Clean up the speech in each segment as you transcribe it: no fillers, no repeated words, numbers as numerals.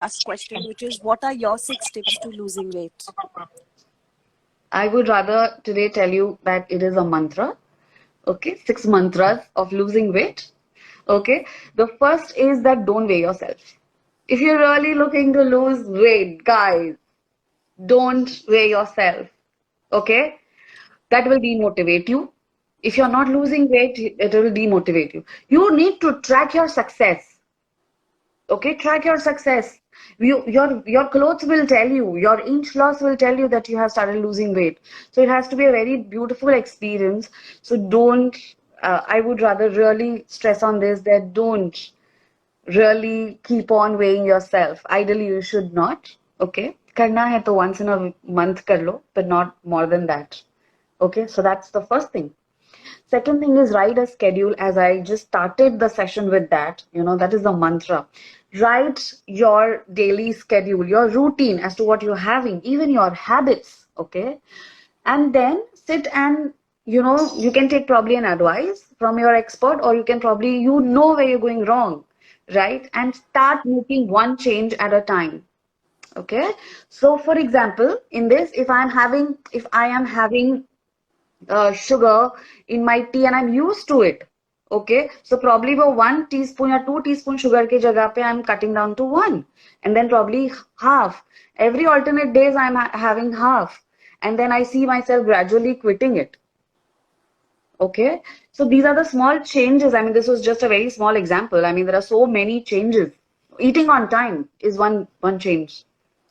last question, which is what are your 6 tips to losing weight? I would rather today tell you that it is a mantra. Okay, 6 mantras of losing weight. Okay, the first is that don't weigh yourself. If you're really looking to lose weight, guys, don't weigh yourself. Okay, that will demotivate you. If you're not losing weight, it will demotivate you. You need to track your success. Okay, track your success. Your clothes will tell you, your inch loss will tell you that you have started losing weight. So it has to be a very beautiful experience. So don't, I would rather really stress on this that don't really keep on weighing yourself. Ideally, you should not. Okay, करना है तो once in a month कर लो, but not more than that. Okay, so that's the first thing. Second thing is write a schedule, as I just started the session with that. That is the mantra. Write your daily schedule, your routine as to what you're having, even your habits, okay? And then sit and, you can take probably an advice from your expert, or you can probably, where you're going wrong, right? And start making one change at a time. Okay. So for example, in this, if I am having sugar in my tea and I'm used to it. Okay, so probably for 1 teaspoon or 2 teaspoon sugar ke jagah pe I'm cutting down to one, and then probably half. Every alternate days I'm having half, and then I see myself gradually quitting it. Okay, so these are the small changes. I mean, this was just a very small example. I mean, there are so many changes. Eating on time is one change,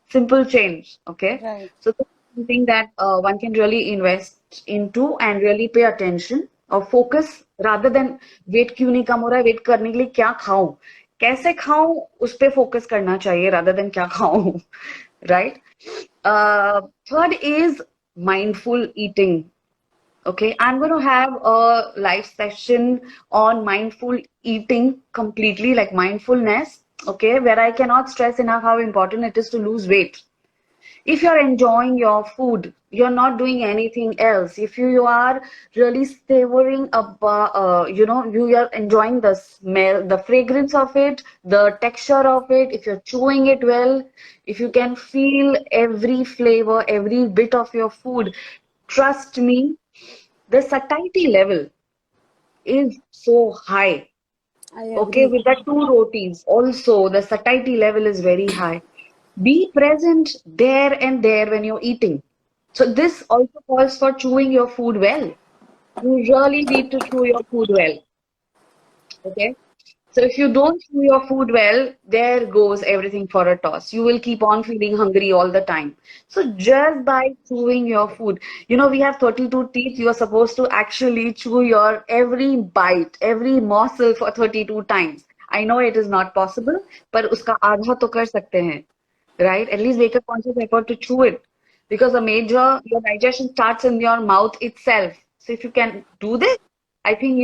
simple change. Okay, Right. so this is something that one can really invest into and really pay attention or focus rather than weight क्यों नहीं कम हो रहा है, wait करने के लिए क्या खाऊं, कैसे खाऊं, उस पे फोकस करना चाहिए rather than क्या खाऊं, right? Third is mindful eating. Okay, I'm going to have a live session on mindful eating completely, like mindfulness, okay, where I cannot stress enough how important it is to lose weight. If you're enjoying your food, you're not doing anything else. If you are really savoring you are enjoying the smell, the fragrance of it, the texture of it, if you're chewing it well, if you can feel every flavor, every bit of your food, trust me, the satiety level is so high. I Okay, agree. with the two rotis, also the satiety level is very high. Be present there and there when you're eating. So this also calls for chewing your food well. You really need to chew your food well. Okay. So if you don't chew your food well, there goes everything for a toss. You will keep on feeling hungry all the time. So just by chewing your food, we have 32 teeth. You are supposed to actually chew your every bite, every morsel for 32 times. I know it is not possible, but uska आधा तो कर सकते हैं, right? At least make a conscious effort to chew it, because your digestion starts in your mouth itself. So if you can do this, I think,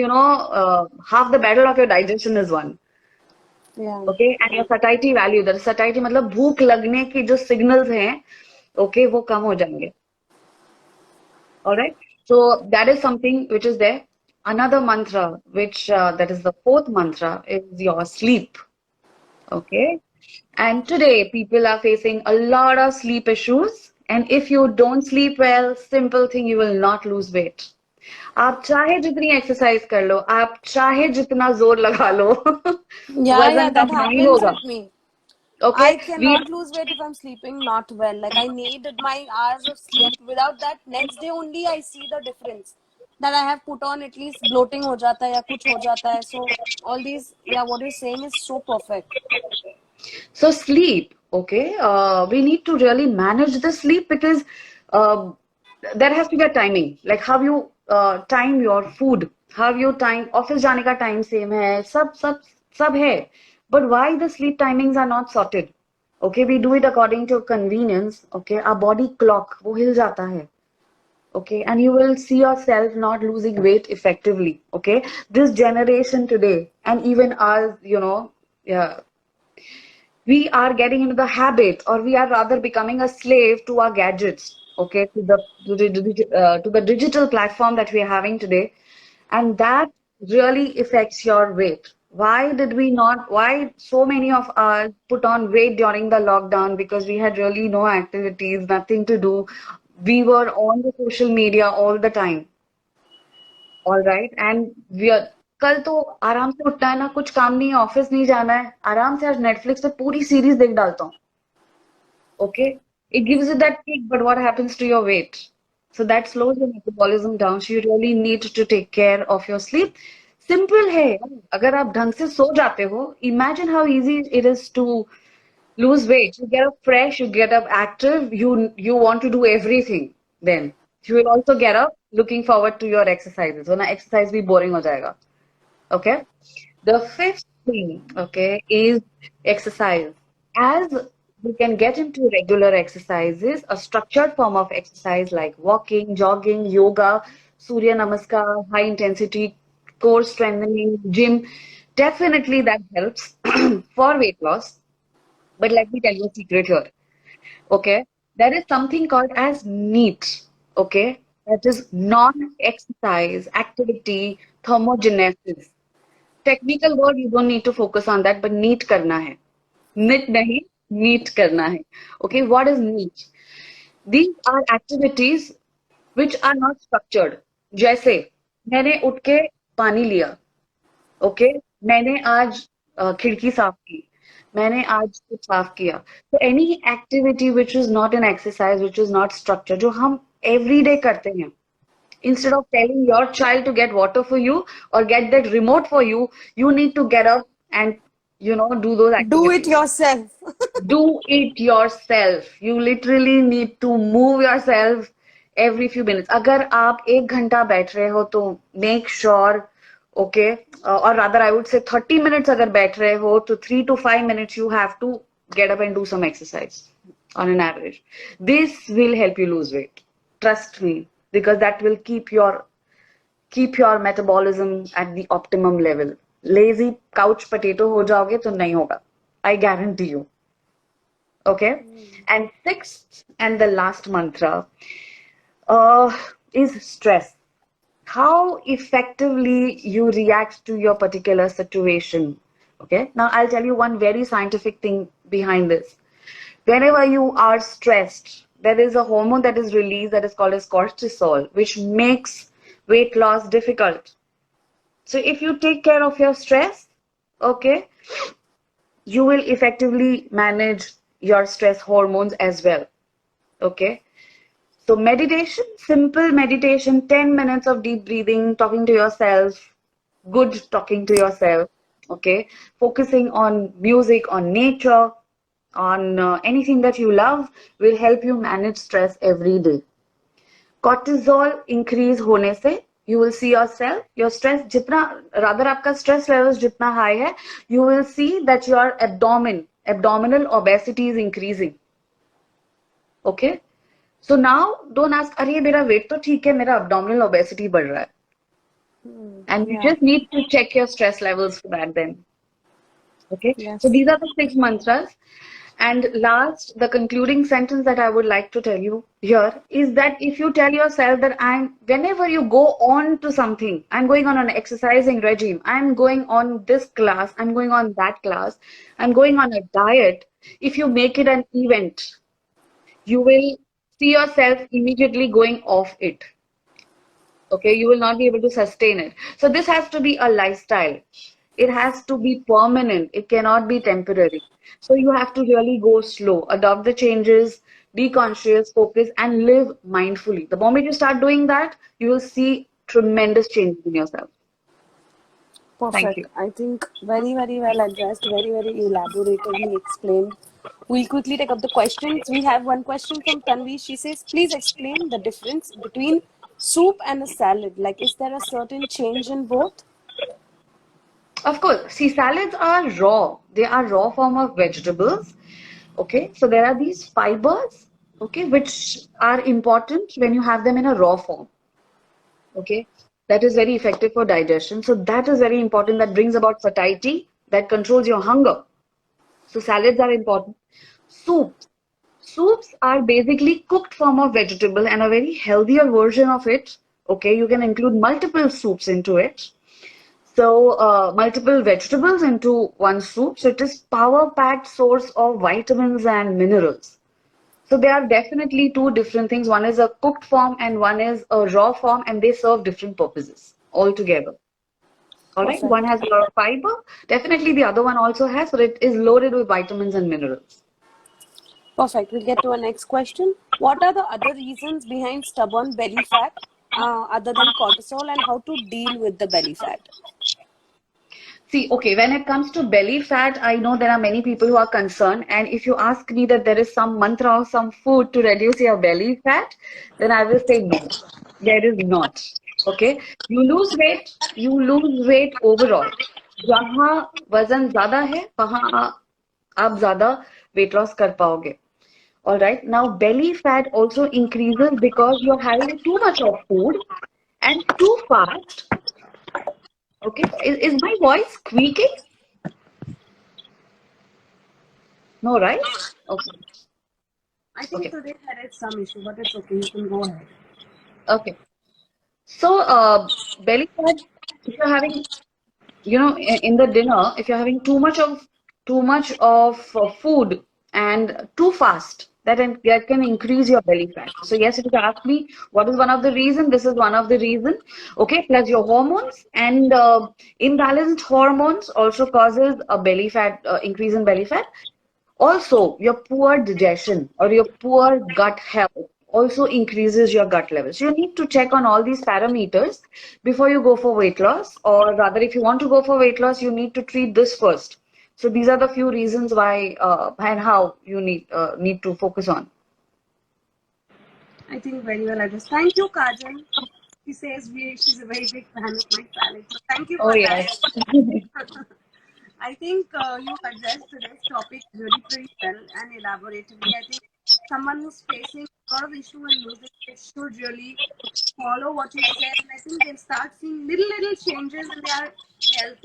half the battle of your digestion is won. Yeah. Okay, and your satiety value, the satiety मतलब भूख लगने की जो signals हैं, okay, वो कम हो जाएंगे. All right. So that is something which is there. Another mantra, which that is the fourth mantra, is your sleep. Okay. And today people are facing a lot of sleep issues. And if you don't sleep well, simple thing, you will not lose weight. आप चाहे जितनी exercise कर लो, आप चाहे जितना जोर लगा लो, Yeah, वजन that कम नहीं happens होगा. with me. Okay, I cannot lose weight if I'm sleeping not well. Like I need my hours of sleep. Without that, next day only I see the difference. That I have put on at least bloating हो जाता है या कुछ हो जाता है. So all these, yeah, what you're saying is so perfect. so sleep. Okay, we need to really manage the sleep, because uh, there has to be a timing. Like how you time your food, how you time office जाने का time same है, सब है. But why the sleep timings are not sorted? Okay, we do it according to convenience. Okay, our body clock वो हिल जाता है. Okay, and you will see yourself not losing weight effectively. Okay, this generation today, and even us, yeah, we are getting into the habit, or we are rather becoming a slave to our gadgets. Okay, to the digital platform that we are having today, and that really affects your weight. Why did we not, why so many of us put on weight during the lockdown? Because we had really no activities, nothing to do. We were on the social media all the time. All right. And we are, कल तो आराम से उठना है ना, कुछ काम नहीं है, ऑफिस नहीं जाना है, आराम से आज नेटफ्लिक्स पे पूरी सीरीज देख डालता हूँ. Okay. It gives you that kick, but what happens to your weight? So that slows your metabolism down. So you really need to take care of your sleep. Simple है. अगर आप ढंग से सो जाते हो, imagine how easy it is to lose weight. You get up fresh, you get up active, you want to do everything then. You will also get up looking forward to your exercises. वरना exercise भी boring हो जाएगा. Okay. The fifth thing, okay, is exercise. As you can get into regular exercises, a structured form of exercise like walking, jogging, yoga, Surya Namaskar, high intensity core strengthening, gym, definitely that helps for weight loss. But let me tell you a secret here. Okay, there is something called as NEAT. Okay, that is non-exercise activity thermogenesis. Technical word, you don't need to focus on that, but NEAT करना है. NIT नहीं, NEAT करना है. Okay, what is NEAT? These are activities which are not structured. जैसे मैंने उठ के पानी लिया. ओके, मैंने आज खिड़की साफ की, मैंने आज कुछ साफ किया. तो any activity which is not an exercise, which is not structure, जो हम एवरी डे करते हैं, instead of telling your child to get water for you or get that remote for you, you need to get up and do those Do it activities. yourself. Do it yourself. You literally need to move yourself every few minutes. अगर आप 1 घंटा बैठ रहे हो तो make sure, okay, or rather I would say 30 minutes अगर बैठ रहे हो तो 3 to 5 minutes you have to get up and do some exercise on an average. This will help you lose weight. Trust me, because that will keep your metabolism at the optimum level. Lazy couch potato हो जाओगे तो नहीं होगा. I guarantee you. Okay. And sixth and the last mantra is stress. How effectively you react to your particular situation. Okay. Now I'll tell you one very scientific thing behind this. Whenever you are stressed, there is a hormone that is released that is called as cortisol, which makes weight loss difficult. So if you take care of your stress, okay, you will effectively manage your stress hormones as well. Okay. So meditation, simple meditation, 10 minutes of deep breathing, talking to yourself, good talking to yourself. Okay. Focusing on music, on nature, on anything that you love will help you manage stress every day. Cortisol increase होने से you will see yourself, your stress जितना, rather आपका stress levels जितना high है, you will see that your abdominal obesity is increasing. Okay. So now don't ask, अरे मेरा weight तो ठीक है, मेरा abdominal obesity बढ़ रहा है. And you just need to check your stress levels for that then. Okay. Yes. So these are the 6 mantras. And last, the concluding sentence that I would like to tell you here is that if you tell yourself that whenever you go on to something, I'm going on an exercising regime, I'm going on this class, I'm going on that class, I'm going on a diet, if you make it an event, you will see yourself immediately going off it. Okay, you will not be able to sustain it. So this has to be a lifestyle. It has to be permanent. It cannot be temporary. So you have to really go slow, adopt the changes, be conscious, focus, and live mindfully. The moment you start doing that, you will see tremendous changes in yourself. Perfect. Thank you. I think very, very well addressed, very, very elaboratively explained. We'll quickly take up the questions. We have one question from Tanvi. She says, please explain the difference between soup and a salad. Like, is there a certain change in both? Of course. See, salads are raw. They are raw form of vegetables. Okay. So there are these fibers, okay, which are important when you have them in a raw form. Okay. That is very effective for digestion. So that is very important. That brings about satiety, that controls your hunger. So salads are important. Soups are basically cooked form of vegetable and a very healthier version of it. Okay, you can include multiple soups into it. So, multiple vegetables into one soup. So, it is power-packed source of vitamins and minerals. So, they are definitely two different things. One is a cooked form and one is a raw form, and they serve different purposes altogether. All right. One Perfect. has a lot of fiber. Definitely, the other one also has, but it is loaded with vitamins and minerals. Perfect. We'll get to our next question. What are the other reasons behind stubborn belly fat other than cortisol, and how to deal with the belly fat? See, okay, when it comes to belly fat, I know there are many people who are concerned. And if you ask me that there is some mantra or some food to reduce your belly fat, then I will say no, there is not. Okay, you lose weight overall. जहाँ वजन ज्यादा है वहाँ आप ज्यादा weight loss कर पाओगे. All right. Now, belly fat also increases because you're having too much of food and too fast. Okay. Is my voice squeaking? No, right? Okay. I think Okay. today there is some issue, but it's okay. You can go ahead. Okay. So, belly fat, if you're having, in the dinner, if you're having too much of food and too fast, that can increase your belly fat. So yes, if you ask me, what is one of the reason? This is one of the reason. Okay, plus your hormones and imbalanced hormones also causes a belly fat increase in belly fat. Also, your poor digestion or your poor gut health also increases your gut levels. You need to check on all these parameters before you go for weight loss, or rather, if you want to go for weight loss, you need to treat this first. So these are the few reasons why and how you need to focus on. I think very well addressed. Thank you, Kajal. She says she's a very big fan of my palette. So thank you Oh for yes. that. I think you addressed today's topic really pretty well and elaboratively. I think someone who's facing a lot of issue in losing weight should really follow what you said, and I think they'll start seeing little changes in their health,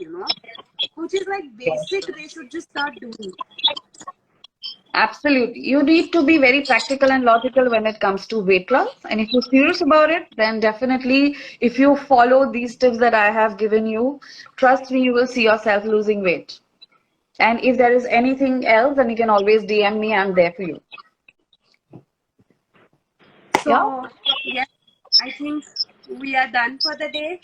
which is like basic. They should just start doing. Absolutely. You need to be very practical and logical when it comes to weight loss. And if you're serious about it, then definitely, if you follow these tips that I have given you, trust me, you will see yourself losing weight. And if there is anything else, then you can always DM me. I'm there for you. Yeah? So yes, I think we are done for the day.